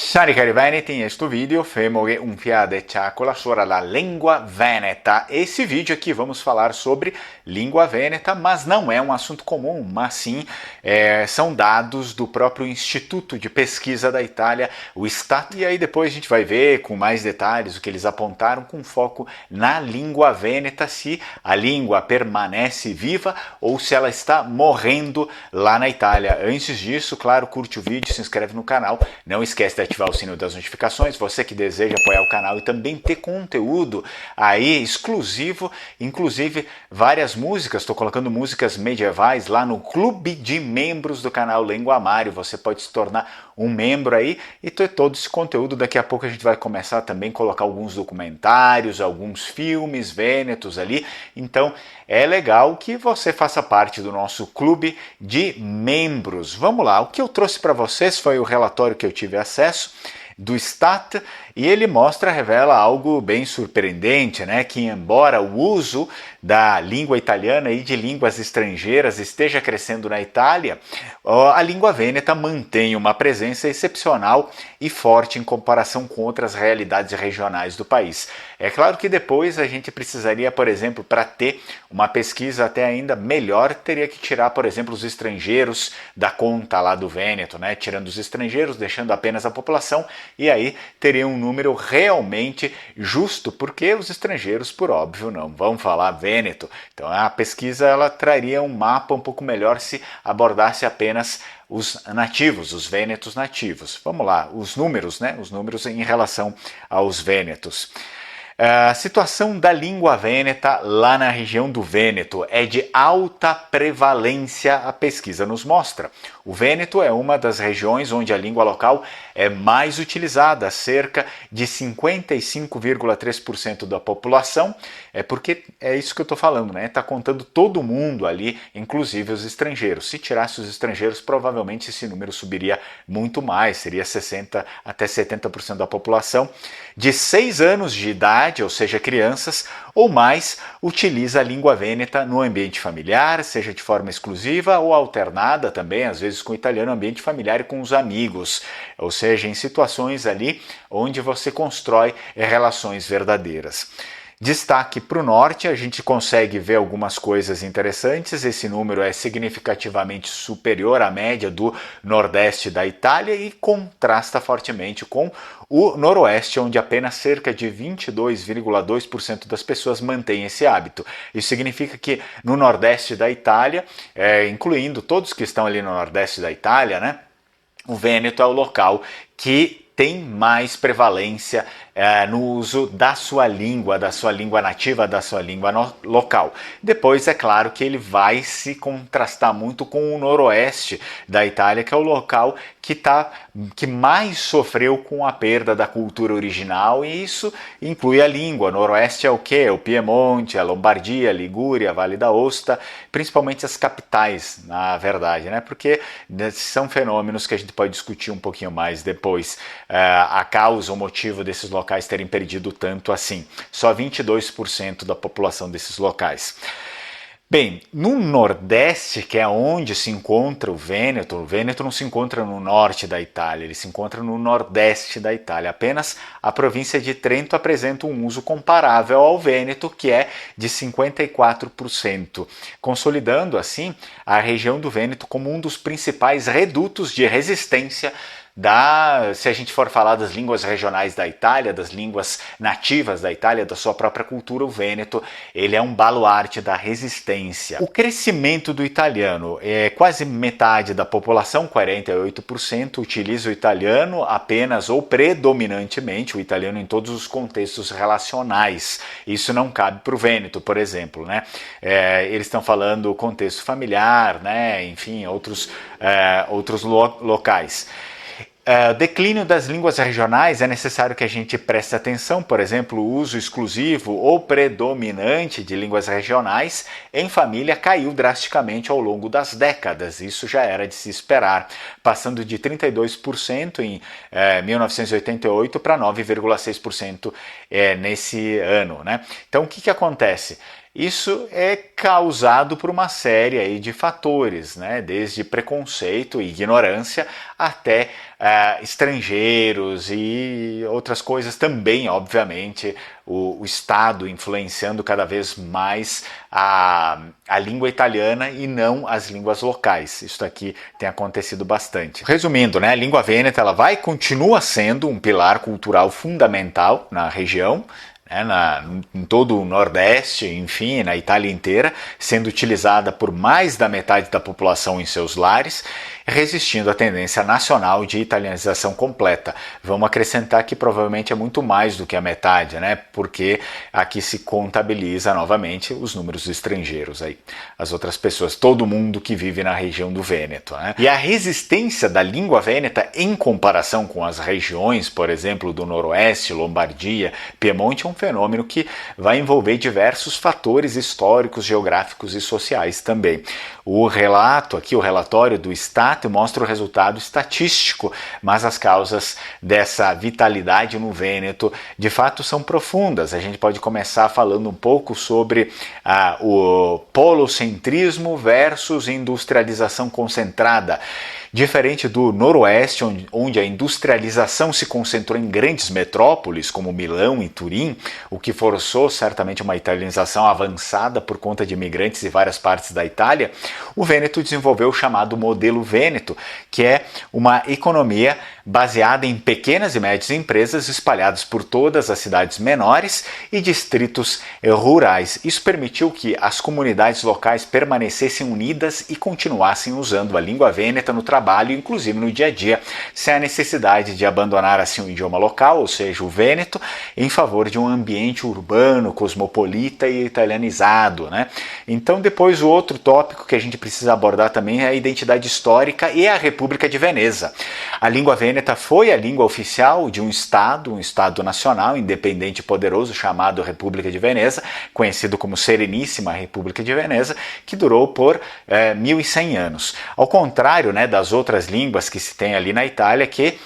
Ciao cari veneti, in questo video faremo um fiadecchiacola sobre a língua veneta. Esse vídeo aqui vamos falar sobre língua veneta, mas não é um assunto comum, mas sim são dados do próprio Instituto de Pesquisa da Itália, o Istat, e aí depois a gente vai ver com mais detalhes o que eles apontaram com foco na língua veneta, se a língua permanece viva ou se ela está morrendo lá na Itália. Antes disso, claro, curte o vídeo, se inscreve no canal, não esquece de ativar o sino das notificações, você que deseja apoiar o canal e também ter conteúdo aí exclusivo, inclusive várias músicas, estou colocando músicas medievais lá no clube de membros do canal Língua Mário, você pode se tornar um membro aí e ter todo esse conteúdo. Daqui a pouco a gente vai começar também a colocar alguns documentários, alguns filmes vênetos ali, então é legal que você faça parte do nosso clube de membros. Vamos lá, o que eu trouxe para vocês foi o relatório que eu tive acesso do Istat, e ele revela algo bem surpreendente, né? Que embora o uso da língua italiana e de línguas estrangeiras esteja crescendo na Itália, a língua vêneta mantém uma presença excepcional e forte em comparação com outras realidades regionais do país. É claro que depois a gente precisaria, por exemplo, para ter uma pesquisa até ainda melhor, teria que tirar, por exemplo, os estrangeiros da conta lá do Vêneto, né? Tirando os estrangeiros, deixando apenas a população, e aí teria um número realmente justo, porque os estrangeiros, por óbvio, não vão falar vêneto. Então a pesquisa ela traria um mapa um pouco melhor se abordasse apenas os nativos, os vênetos nativos. Vamos lá, os números, né? Os números em relação aos vênetos. A situação da língua vêneta lá na região do Vêneto é de alta prevalência, a pesquisa nos mostra. O Vêneto é uma das regiões onde a língua local é mais utilizada, cerca de 55,3% da população, porque é isso que eu estou falando, né? Está contando todo mundo ali, inclusive os estrangeiros. Se tirasse os estrangeiros, provavelmente esse número subiria muito mais, seria 60 até 70% da população de 6 anos de idade, ou seja, crianças ou mais, utiliza a língua vêneta no ambiente familiar, seja de forma exclusiva ou alternada também, às vezes com o italiano, ambiente familiar e com os amigos, ou seja, em situações ali onde você constrói relações verdadeiras. Destaque para o norte, a gente consegue ver algumas coisas interessantes, esse número é significativamente superior à média do nordeste da Itália e contrasta fortemente com o noroeste, onde apenas cerca de 22,2% das pessoas mantêm esse hábito. Isso significa que no nordeste da Itália, incluindo todos que estão ali no nordeste da Itália, né, o Vêneto é o local que tem mais prevalência no uso da sua língua nativa, da sua língua local. Depois, é claro que ele vai se contrastar muito com o noroeste da Itália, que é o local que mais sofreu com a perda da cultura original, e isso inclui a língua. Noroeste é o quê? É o Piemonte, a Lombardia, a Ligúria, a Vale d'Aosta, principalmente as capitais, na verdade, né? Porque são fenômenos que a gente pode discutir um pouquinho mais depois. A causa, o motivo desses locais terem perdido tanto assim. Só 22% da população desses locais. Bem, no Nordeste, que é onde se encontra o Vêneto não se encontra no norte da Itália, ele se encontra no Nordeste da Itália. Apenas a província de Trento apresenta um uso comparável ao Vêneto, que é de 54%, consolidando assim a região do Vêneto como um dos principais redutos de resistência se a gente for falar das línguas regionais da Itália, das línguas nativas da Itália, da sua própria cultura, o Vêneto, ele é um baluarte da resistência. O crescimento do italiano é quase metade da população, 48%, utiliza o italiano apenas ou predominantemente, o italiano em todos os contextos relacionais. Isso não cabe para o Vêneto, por exemplo, né? Eles estão falando contexto familiar, né? Enfim, outros locais. Declínio das línguas regionais, é necessário que a gente preste atenção, por exemplo, o uso exclusivo ou predominante de línguas regionais em família caiu drasticamente ao longo das décadas, isso já era de se esperar, passando de 32% em 1988 para 9,6% nesse ano, né? Então o que acontece? Isso é causado por uma série aí de fatores, né? Desde preconceito e ignorância até estrangeiros e outras coisas também, obviamente, o Estado influenciando cada vez mais a língua italiana e não as línguas locais. Isso aqui tem acontecido bastante. Resumindo, né, a língua vêneta ela continua sendo um pilar cultural fundamental na região, em todo o Nordeste, enfim, na Itália inteira, sendo utilizada por mais da metade da população em seus lares, resistindo à tendência nacional de italianização completa. Vamos acrescentar que provavelmente é muito mais do que a metade, né? Porque aqui se contabiliza novamente os números estrangeiros aí, as outras pessoas, todo mundo que vive na região do Vêneto, né? E a resistência da língua vêneta em comparação com as regiões, por exemplo, do Noroeste, Lombardia, Piemonte, é um fenômeno que vai envolver diversos fatores históricos, geográficos e sociais também. O relato aqui, o relatório do Istat, mostra o resultado estatístico, mas as causas dessa vitalidade no Vêneto de fato são profundas. A gente pode começar falando um pouco sobre o polocentrismo versus industrialização concentrada. Diferente do Noroeste, onde a industrialização se concentrou em grandes metrópoles, como Milão e Turim, o que forçou certamente uma italianização avançada por conta de imigrantes de várias partes da Itália, o Vêneto desenvolveu o chamado modelo Vêneto, que é uma economia baseada em pequenas e médias empresas espalhadas por todas as cidades menores e distritos rurais. Isso permitiu que as comunidades locais permanecessem unidas e continuassem usando a língua vêneta no trabalho, inclusive no dia a dia, sem a necessidade de abandonar assim o idioma local, ou seja, o vêneto, em favor de um ambiente urbano, cosmopolita e italianizado, né? Então, depois o outro tópico que a gente precisa abordar também é a identidade histórica e a República de Veneza. A língua vêneta foi a língua oficial de um Estado nacional, independente e poderoso, chamado República de Veneza, conhecido como Sereníssima República de Veneza, que durou por 1100 anos. Ao contrário, né, das outras línguas que se tem ali na Itália, que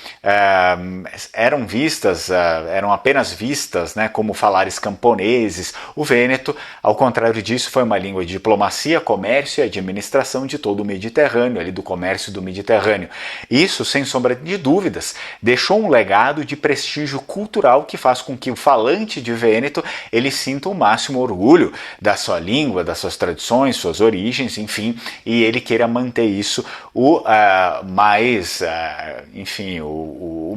eram apenas vistas, né, como falares camponeses, o vêneto, ao contrário disso, foi uma língua de diplomacia, comércio e administração de todo o Mediterrâneo, ali do comércio do Mediterrâneo. Isso, sem sombra de dúvidas, deixou um legado de prestígio cultural que faz com que o falante de vêneto ele sinta o máximo orgulho da sua língua, das suas tradições, suas origens, enfim, e ele queira manter isso o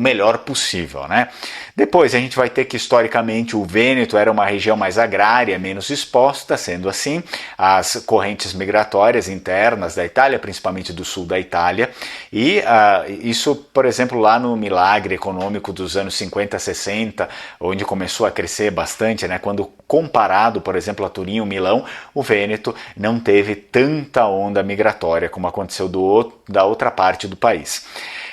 melhor possível, né? Depois a gente vai ter que historicamente o Vêneto era uma região mais agrária, menos exposta, sendo assim as correntes migratórias internas da Itália, principalmente do sul da Itália, e isso, por exemplo, lá no milagre econômico dos anos 50, 60, onde começou a crescer bastante, né? Quando comparado, por exemplo, a Turim ou Milão, o Vêneto não teve tanta onda migratória como aconteceu da outra parte do país.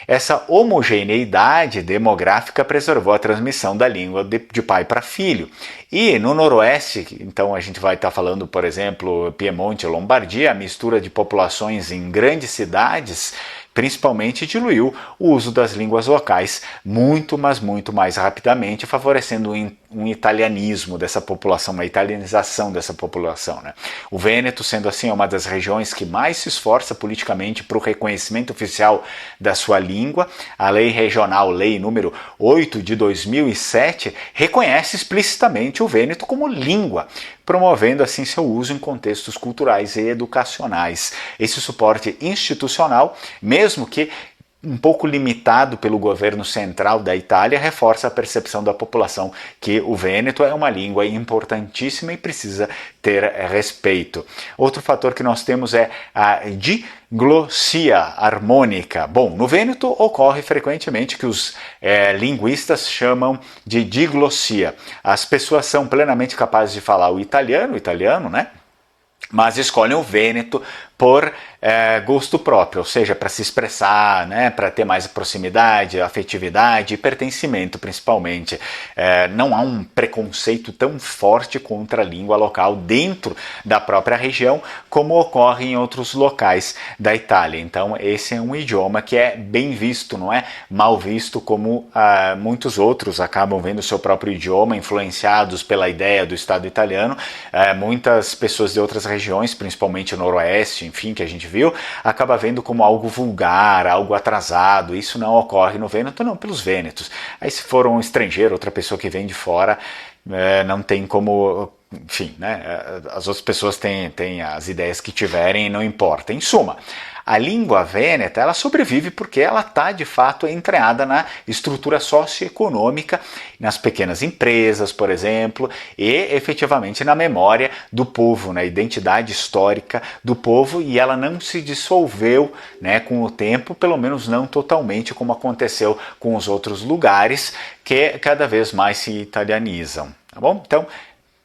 Essa homogeneidade demográfica preservou a transmissão da língua de pai para filho. E no Noroeste, então a gente vai estar falando, por exemplo, Piemonte e Lombardia, a mistura de populações em grandes cidades, principalmente diluiu o uso das línguas locais muito, mas muito mais rapidamente, favorecendo um italianismo dessa população, uma italianização dessa população, né? O Vêneto, sendo assim, é uma das regiões que mais se esforça politicamente para o reconhecimento oficial da sua língua. A lei regional, lei número 8 de 2007, reconhece explicitamente o Vêneto como língua, promovendo assim seu uso em contextos culturais e educacionais. Esse suporte institucional, mesmo que um pouco limitado pelo governo central da Itália, reforça a percepção da população que o vêneto é uma língua importantíssima e precisa ter respeito. Outro fator que nós temos é a diglossia harmônica. Bom, no vêneto ocorre frequentemente que os linguistas chamam de diglossia. As pessoas são plenamente capazes de falar o italiano, né? Mas escolhem o vêneto por gosto próprio, ou seja, para se expressar, né, para ter mais proximidade, afetividade e pertencimento principalmente. Não há um preconceito tão forte contra a língua local dentro da própria região como ocorre em outros locais da Itália. Então esse é um idioma que é bem visto, não é mal visto como muitos outros acabam vendo o seu próprio idioma influenciados pela ideia do Estado italiano. Muitas pessoas de outras regiões, principalmente o noroeste, enfim, que a gente viu, acaba vendo como algo vulgar, algo atrasado. Isso não ocorre no Vêneto, não, pelos vênetos. Aí se for um estrangeiro, outra pessoa que vem de fora, não tem como, enfim, né? As outras pessoas têm as ideias que tiverem e não importa. Em suma, a língua vêneta, ela sobrevive porque ela está de fato entranhada na estrutura socioeconômica, nas pequenas empresas, por exemplo, e efetivamente na memória do povo, na identidade histórica do povo, e ela não se dissolveu, né, com o tempo, pelo menos não totalmente como aconteceu com os outros lugares que cada vez mais se italianizam. Tá bom? Então,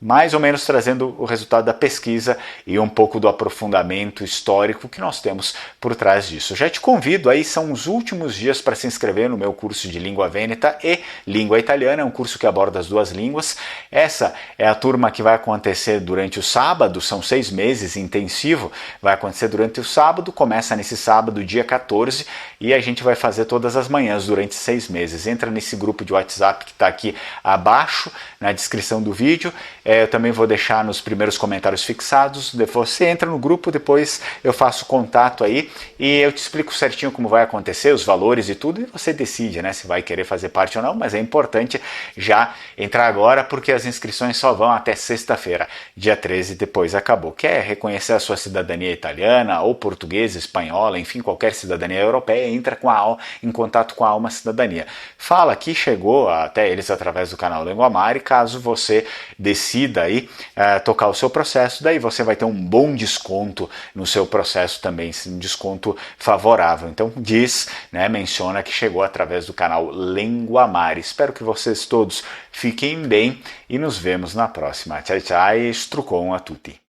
mais ou menos trazendo o resultado da pesquisa e um pouco do aprofundamento histórico que nós temos por trás disso. Eu já te convido, aí são os últimos dias para se inscrever no meu curso de Língua Vêneta e Língua Italiana, é um curso que aborda as duas línguas. Essa é a turma que vai acontecer durante o sábado, são 6 meses intensivo, vai acontecer durante o sábado, começa nesse sábado, dia 14, e a gente vai fazer todas as manhãs durante 6 meses. Entra nesse grupo de WhatsApp que está aqui abaixo, na descrição do vídeo. Eu também vou deixar nos primeiros comentários fixados. Você entra no grupo, depois eu faço contato aí e eu te explico certinho como vai acontecer, os valores e tudo, e você decide, né, se vai querer fazer parte ou não, mas é importante já entrar agora porque as inscrições só vão até sexta-feira, dia 13, depois acabou. Quer reconhecer a sua cidadania italiana ou portuguesa, espanhola, enfim, qualquer cidadania europeia, entra em contato com a Alma Cidadania. Fala que chegou até eles através do canal Linguamare, caso você decida aí tocar o seu processo, daí você vai ter um bom desconto no seu processo também, um desconto favorável. Então diz, né, menciona que chegou através do canal Linguamare. Espero que vocês todos fiquem bem e nos vemos na próxima. Tchau, tchau, e strucon a tutti.